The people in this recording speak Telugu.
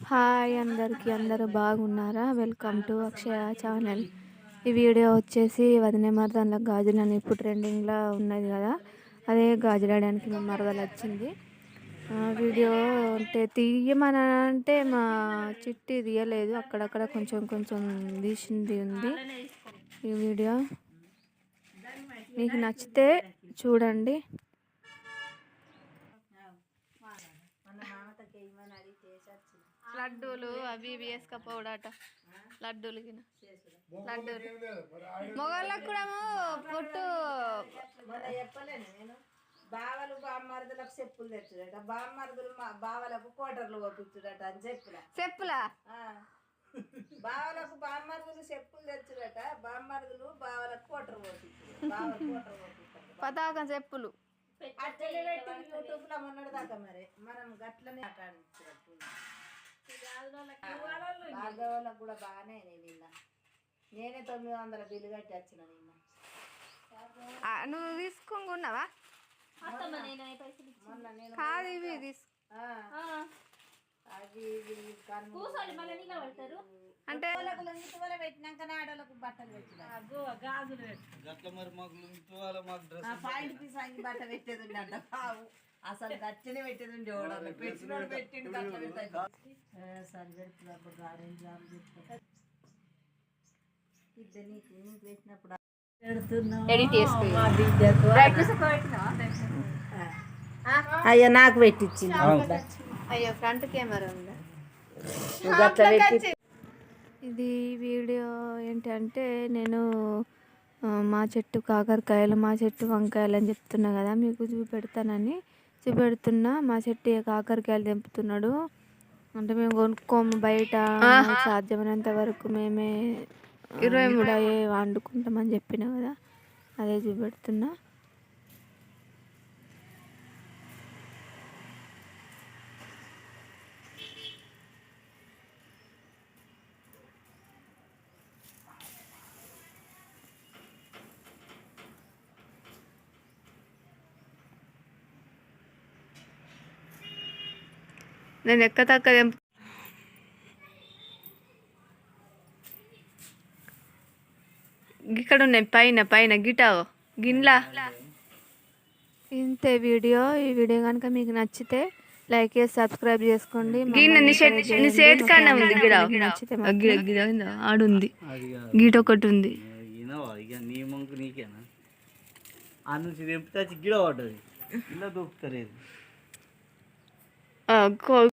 హాయ్ అందరికీ, అందరూ బాగున్నారా? Welcome to Akshaya channel. ఈ వీడియో వచ్చేసి వదిన మరదల గాజులు అని ఇప్పుడు ట్రెండింగ్లో ఉన్నది కదా, అదే గాజులాడడానికి మా మరదలు వచ్చింది. వీడియో అంటే తీయమని అంటే మా చిట్టి తీయలేదు, అక్కడక్కడ కొంచెం కొంచెం తీసింది ఉంది. ఈ వీడియో మీకు నచ్చితే చూడండి. లడ్డూలు అవి ఇవి వేసుకపోవడట, లడ్డూలు మొగళ్ళకు కూడా పుట్టు చెప్పలేను నేను. బావలు బామ్మరుదులకు చెప్పులు తెచ్చుడట, బామ్మరుదులు బావలకు కోటర్లు పంపించుడట అని చెప్పులా బావలకు బామ్మరుదులు చెప్పులు తెచ్చుడట, బామ్మరుదులు బావలకు కోటరు పంపించుడు. పతాకం చెప్పులు అట్లనే పెట్టి యూట్యూబ్ లో మొన్నటి దాకా మరి మనం గట్లనే ఆటాడించినట్టు. భార్గవులకు కూడా బాగానే నిన్న నేనే 900 బిల్లు కట్టి వచ్చిన నిన్న. నువ్వు తీసుకున్నావా? మొన్న నేను కాదు ఇవి అంటే పెట్టినాక ఆడోళ్ళకు బట్టలు పాయింట్ పీస్ అంగి బట్ట పెట్టేది ఉండ బావు. అసలు గచ్చనే పెట్టేది ఉండే ఓడలు పెట్టినోడు పెట్టిండు సరి పెడుతుంది గార్డెన్ జాబ్ చెప్తా. ఇద్దరు నీకు నీకు పెట్టినప్పుడు అయ్యో నాకు పెట్టించింది. అయ్యో ఫ్రంట్ కెమెరా ఉందా? ఇది వీడియో ఏంటంటే నేను మా చెట్టు కాకరకాయలు, మా చెట్టు వంకాయలు అని చెప్తున్నా కదా, మీకు చూపెడుతున్నా. మా చెట్టు కాకరకాయలు తెంపుతున్నాడు. అంటే మేము కొనుక్కోము బయట, సాధ్యమైనంత వరకు మేమే 23 వండుకుంటామని చెప్పిన కదా, అదే చూపెడుతున్నా. నేను ఎక్క తక్క ఇక్కడ ఉన్నాయి పైన గిటావో గిన్లా. ఇంతే వీడియో. ఈ వీడియో కనుక మీకు నచ్చితే లైక్ చేసి సబ్స్క్రైబ్ చేసుకోండి. ఆడుంది గీట ఒకటి ఉంది. గిడ పడ్డది ఇలా దొరుకుతలేదు.